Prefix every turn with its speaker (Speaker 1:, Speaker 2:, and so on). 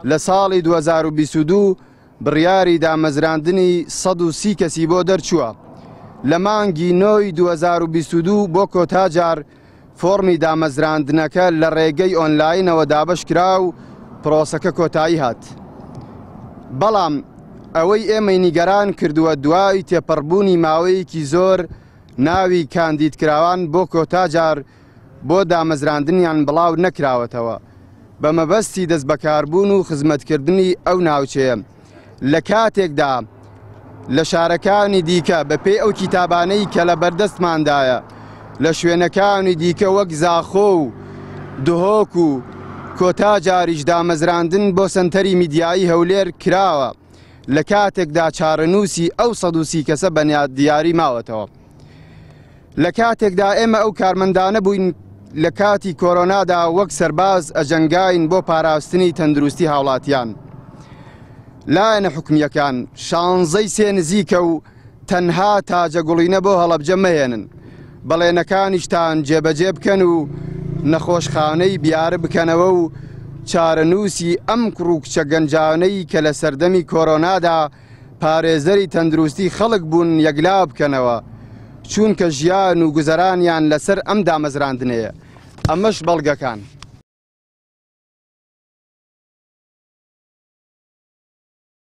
Speaker 1: لە ساڵی 2022 بڕیاری دامەزراندنی 130 کەسی بۆ دەرچووە. لە مانگی نۆی 2022 بۆ کۆتاجار فۆرمی دامەزراندنەکە لە ڕێگەی ئۆنلاینەوە دابش کرا و پرۆسەکە کۆتایی هات. بەڵام ئەوەی ئێمەی نیگەران کردووە دوای تێپەڕبوونی ماوەیەکی زۆر ناوی کاندیدکراوان بۆ کۆتاجار بۆ دامەزراندنیان بڵاو نەکراوەتەوە بە مەبەستی دەست بەکاربوون و خزمەتکردنی ئەو ناوچەیە لە کاتێکدا لە شارەکانی دیکە بەپێی ئەو کتابانەی کە لە بەردەستماندایە لە شوێنەکانی دیکە وەک زاخۆ و دهۆک و کۆتاجاریش دامەزراندن بۆ سنتەری میدیایی هەولێر کراوە لە کاتێکدا چارەنووسی ئەو 130 کەسە بە دیاری ماوەتەوە. لە کاتێکدا ئێمە ئەو کارمەندانە بووین لە کاتی کۆرۆنادا وەک سەرباز ئەجەنگاین بۆ پاراستنی تەندروستی هاوڵاتیان. لایەنە حکومیەکان 16 سێ نزیکە و تەنها تاجەگوڵینە بۆ هەڵەبجە مەهێنن، بەڵێنەکانیشتان جێبەجێ بکەن و نەخۆشخانەی بیارە بکەنەوە و چارەنووسی ئەم کوڕوکچە گەنجانەی کە لە سەردەمی کۆرۆنادا پارێزەری تەندروستی خەڵک بوون یەکلا بکەنەوە، چونکە ژیان و گوزەرانیان لەسەر ئەم دامەزراندنەیە. ئەمەش بەڵگەکان.